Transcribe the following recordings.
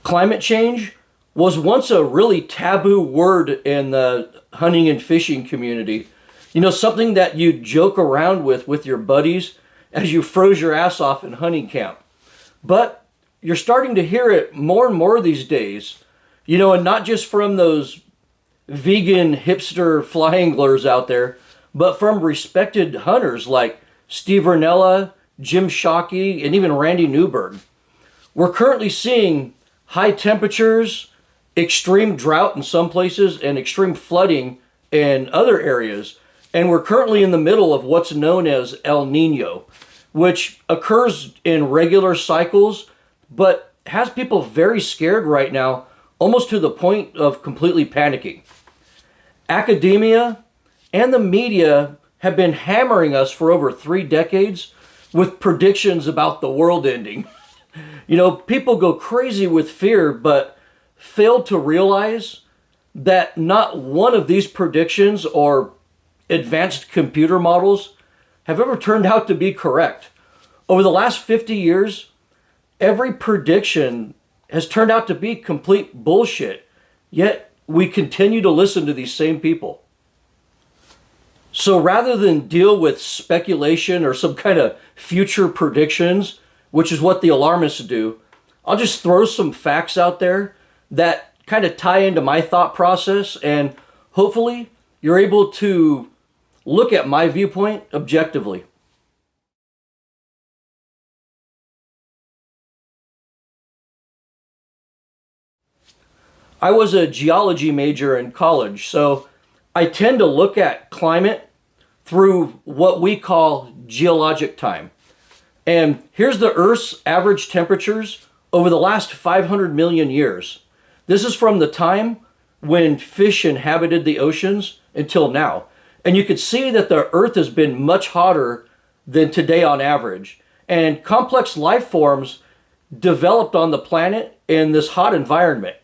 Climate change was once a really taboo word in the hunting and fishing community. You know, something that you joke around with your buddies as you froze your ass off in hunting camp. But you're starting to hear it more and more these days, you know, and not just from those vegan hipster fly anglers out there, but from respected hunters like Steve Rinella, Jim Shockey, and even Randy Newberg. We're currently seeing high temperatures, extreme drought in some places, and extreme flooding in other areas. And we're currently in the middle of what's known as El Nino, which occurs in regular cycles, but has people very scared right now, almost to the point of completely panicking. Academia and the media have been hammering us for over 3 decades with predictions about the world ending. You know, people go crazy with fear, but fail to realize that not one of these predictions or advanced computer models have ever turned out to be correct. Over the last 50 years, every prediction has turned out to be complete bullshit, yet we continue to listen to these same people. So rather than deal with speculation or some kind of future predictions, which is what the alarmists do, I'll just throw some facts out there that kind of tie into my thought process, and hopefully you're able to look at my viewpoint objectively. I was a geology major in college, so I tend to look at climate through what we call geologic time. And here's the Earth's average temperatures over the last 500 million years. This is from the time when fish inhabited the oceans until now. And you can see that the Earth has been much hotter than today on average. And complex life forms developed on the planet in this hot environment.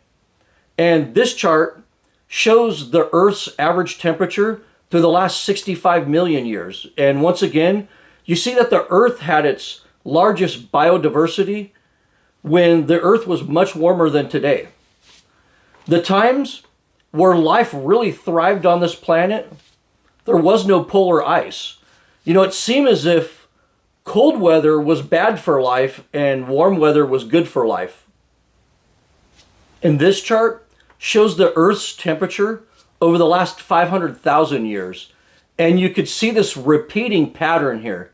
And this chart shows the Earth's average temperature through the last 65 million years. And once again, you see that the Earth had its largest biodiversity when the Earth was much warmer than today. The times where life really thrived on this planet, there was no polar ice. You know, it seemed as if cold weather was bad for life and warm weather was good for life. And this chart shows the Earth's temperature over the last 500,000 years. And you could see this repeating pattern here.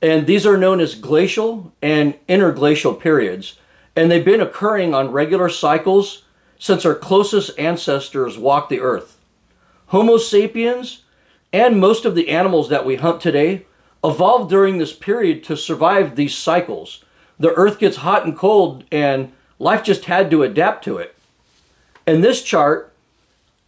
And these are known as glacial and interglacial periods. And they've been occurring on regular cycles since our closest ancestors walked the Earth. Homo sapiens and most of the animals that we hunt today evolved during this period to survive these cycles. The Earth gets hot and cold, and life just had to adapt to it. And this chart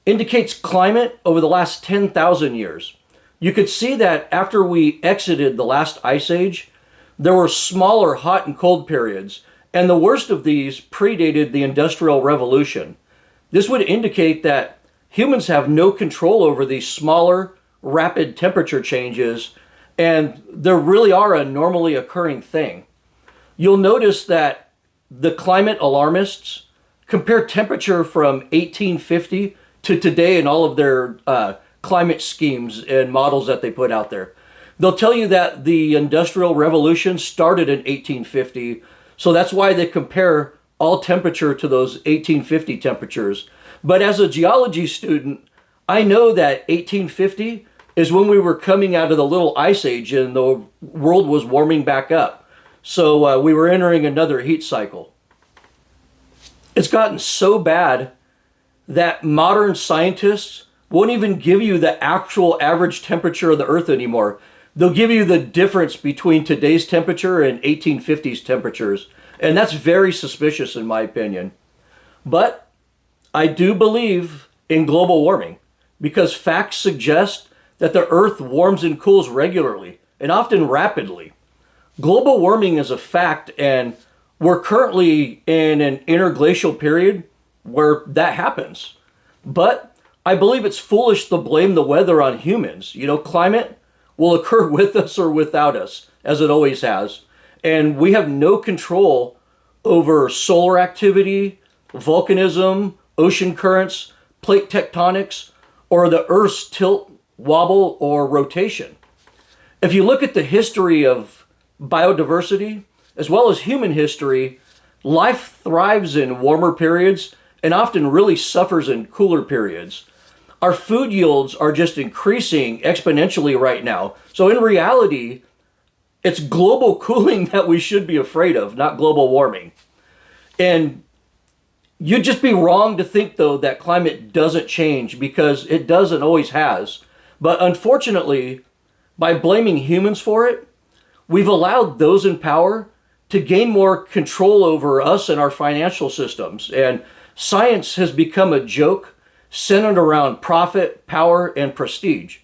indicates climate over the last 10,000 years. You could see that after we exited the last ice age, there were smaller hot and cold periods, and the worst of these predated the Industrial Revolution. This would indicate that humans have no control over these smaller, rapid temperature changes, and they really are a normally occurring thing. You'll notice that the climate alarmists compare temperature from 1850 to today in all of their climate schemes and models that they put out there. They'll tell you that the Industrial Revolution started in 1850, so that's why they compare all temperature to those 1850 temperatures. But as a geology student, I know that 1850 is when we were coming out of the little ice age and the world was warming back up. So we were entering another heat cycle. It's gotten so bad that modern scientists won't even give you the actual average temperature of the Earth anymore. They'll give you the difference between today's temperature and 1850s temperatures. And that's very suspicious in my opinion. But I do believe in global warming because facts suggest that the Earth warms and cools regularly and often rapidly. Global warming is a fact, and we're currently in an interglacial period where that happens. But I believe it's foolish to blame the weather on humans. You know, climate will occur with us or without us, as it always has. And we have no control over solar activity, volcanism, ocean currents, plate tectonics, or the Earth's tilt, wobble, or rotation. If you look at the history of biodiversity, as well as human history, life thrives in warmer periods and often really suffers in cooler periods. Our food yields are just increasing exponentially right now. So in reality, it's global cooling that we should be afraid of, not global warming. And you'd just be wrong to think, though, that climate doesn't change, because it does and always has. But unfortunately, by blaming humans for it, we've allowed those in power to gain more control over us and our financial systems. And science has become a joke centered around profit, power, and prestige.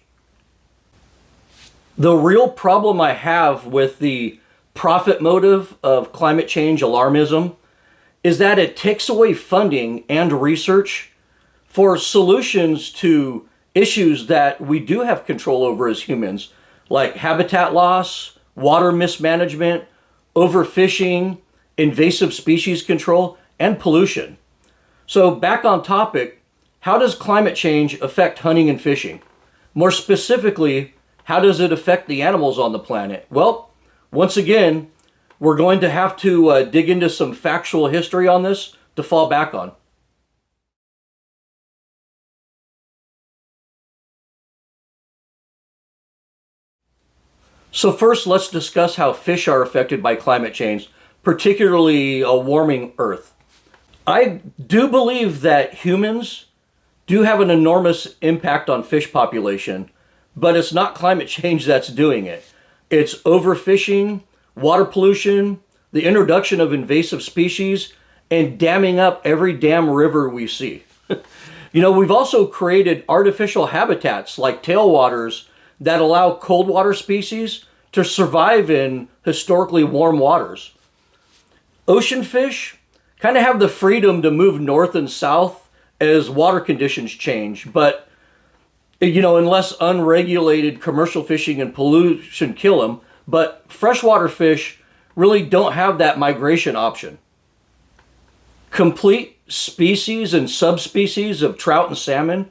The real problem I have with the profit motive of climate change alarmism is that it takes away funding and research for solutions to issues that we do have control over as humans, like habitat loss, water mismanagement, overfishing, invasive species control, and pollution. So back on topic, how does climate change affect hunting and fishing? More specifically, how does it affect the animals on the planet? Well, once again, we're going to have to dig into some factual history on this to fall back on. So first, let's discuss how fish are affected by climate change, particularly a warming Earth. I do believe that humans do have an enormous impact on fish population, but it's not climate change that's doing it. It's overfishing, water pollution, the introduction of invasive species, and damming up every damn river we see. We've also created artificial habitats like tailwaters that allow cold water species to survive in historically warm waters. Ocean fish kind of have the freedom to move north and south as water conditions change, but unless unregulated commercial fishing and pollution kill them, but freshwater fish really don't have that migration option. Complete species and subspecies of trout and salmon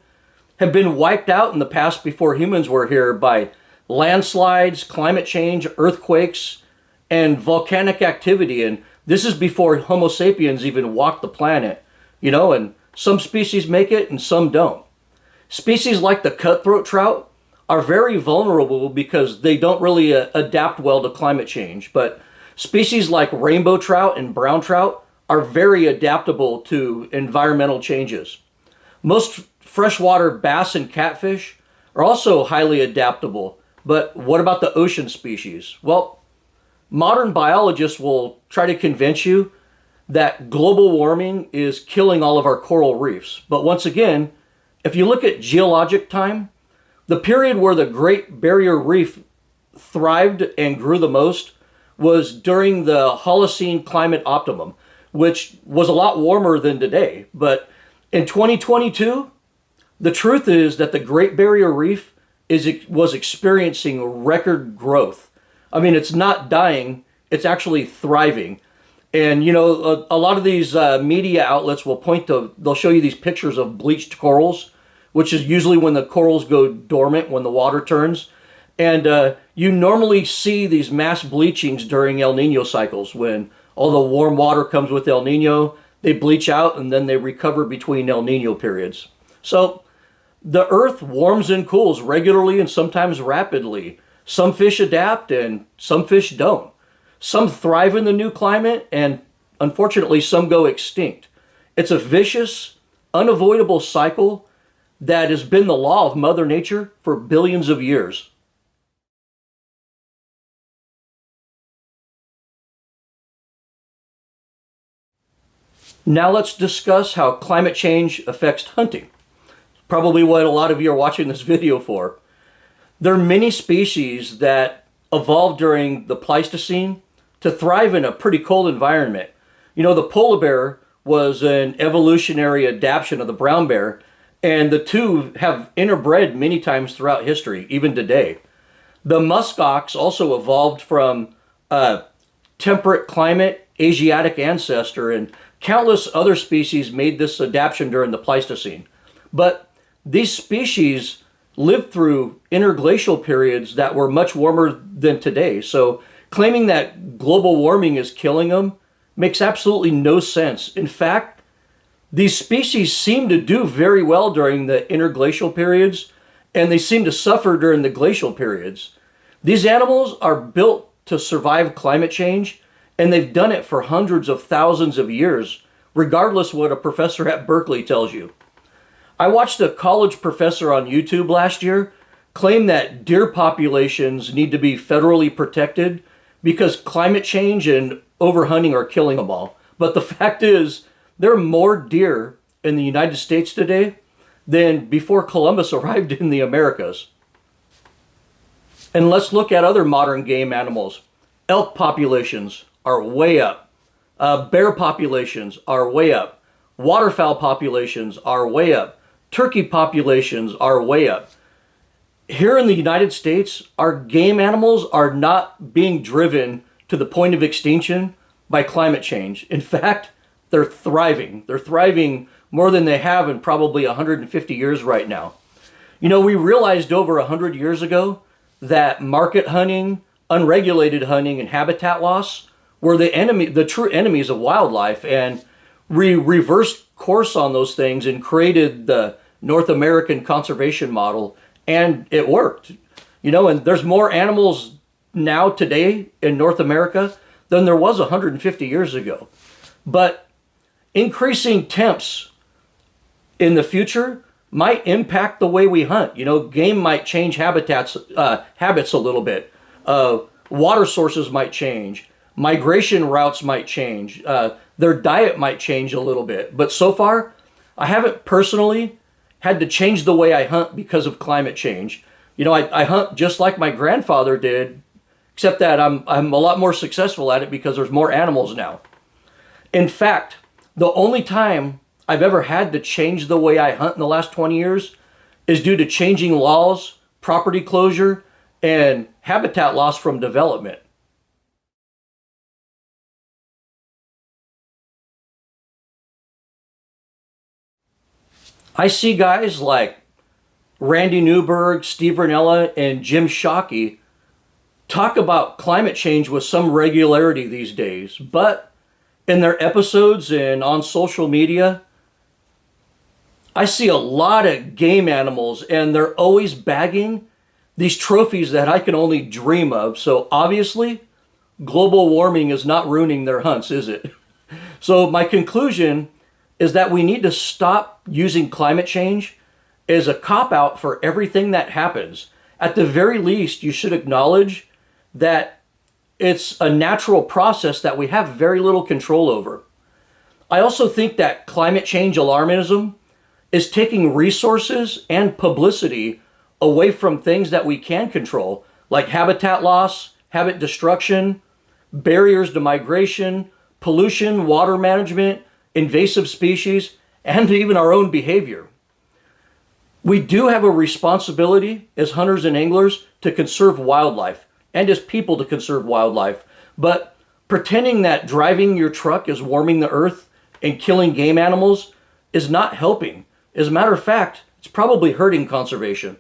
have been wiped out in the past before humans were here by landslides, climate change, earthquakes, and volcanic activity. And this is before Homo sapiens even walked the planet, and some species make it and some don't. Species like the cutthroat trout are very vulnerable because they don't really adapt well to climate change. But species like rainbow trout and brown trout are very adaptable to environmental changes. Most freshwater bass and catfish are also highly adaptable. But what about the ocean species? Well, modern biologists will try to convince you that global warming is killing all of our coral reefs. But once again, if you look at geologic time, the period where the Great Barrier Reef thrived and grew the most was during the Holocene climate optimum, which was a lot warmer than today. But in 2022, the truth is that the Great Barrier Reef was experiencing record growth. I mean, it's not dying, it's actually thriving. And a lot of these media outlets will they'll show you these pictures of bleached corals, which is usually when the corals go dormant, when the water turns. And you normally see these mass bleachings during El Nino cycles, when all the warm water comes with El Nino, they bleach out and then they recover between El Nino periods. So the Earth warms and cools regularly and sometimes rapidly. Some fish adapt and some fish don't. Some thrive in the new climate, and unfortunately, some go extinct. It's a vicious, unavoidable cycle that has been the law of Mother Nature for billions of years. Now let's discuss how climate change affects hunting. Probably what a lot of you are watching this video for. There are many species that evolved during the Pleistocene to thrive in a pretty cold environment. The polar bear was an evolutionary adaptation of the brown bear, and the two have interbred many times throughout history, even today. The muskox also evolved from a temperate climate Asiatic ancestor, and countless other species made this adaptation during the Pleistocene. But these species lived through interglacial periods that were much warmer than today. So claiming that global warming is killing them makes absolutely no sense. In fact, these species seem to do very well during the interglacial periods, and they seem to suffer during the glacial periods. These animals are built to survive climate change, and they've done it for hundreds of thousands of years, regardless what a professor at Berkeley tells you. I watched a college professor on YouTube last year claim that deer populations need to be federally protected because climate change and overhunting are killing them all. But the fact is, there are more deer in the United States today than before Columbus arrived in the Americas. And let's look at other modern game animals. Elk populations are way up. Bear populations are way up. Waterfowl populations are way up. Turkey populations are way up. Here in the United States, our game animals are not being driven to the point of extinction by climate change. In fact, they're thriving. They're thriving more than they have in probably 150 years right now. You know, we realized over 100 years ago that market hunting, unregulated hunting, and habitat loss were the true enemies of wildlife, and we reversed course on those things and created the North American conservation model, and it worked. You know, and there's more animals now today in North America than there was 150 years ago. But increasing temps in the future might impact the way we hunt. You know, game might change habits a little bit. Water sources might change. Migration routes might change. Their diet might change a little bit. But so far, I haven't personally had to change the way I hunt because of climate change. You know, I hunt just like my grandfather did, except that I'm a lot more successful at it because there's more animals now. In fact, the only time I've ever had to change the way I hunt in the last 20 years is due to changing laws, property closure, and habitat loss from development. I see guys like Randy Newberg, Steve Ranella, and Jim Shockey talk about climate change with some regularity these days, but in their episodes and on social media, I see a lot of game animals, and they're always bagging these trophies that I can only dream of. So obviously, global warming is not ruining their hunts, is it? So my conclusion is that we need to stop using climate change as a cop-out for everything that happens. At the very least, you should acknowledge that it's a natural process that we have very little control over. I also think that climate change alarmism is taking resources and publicity away from things that we can control, like habitat loss, habitat destruction, barriers to migration, pollution, water management, invasive species, and even our own behavior. We do have a responsibility as hunters and anglers to conserve wildlife, and as people to conserve wildlife. But pretending that driving your truck is warming the earth and killing game animals is not helping. As a matter of fact, it's probably hurting conservation.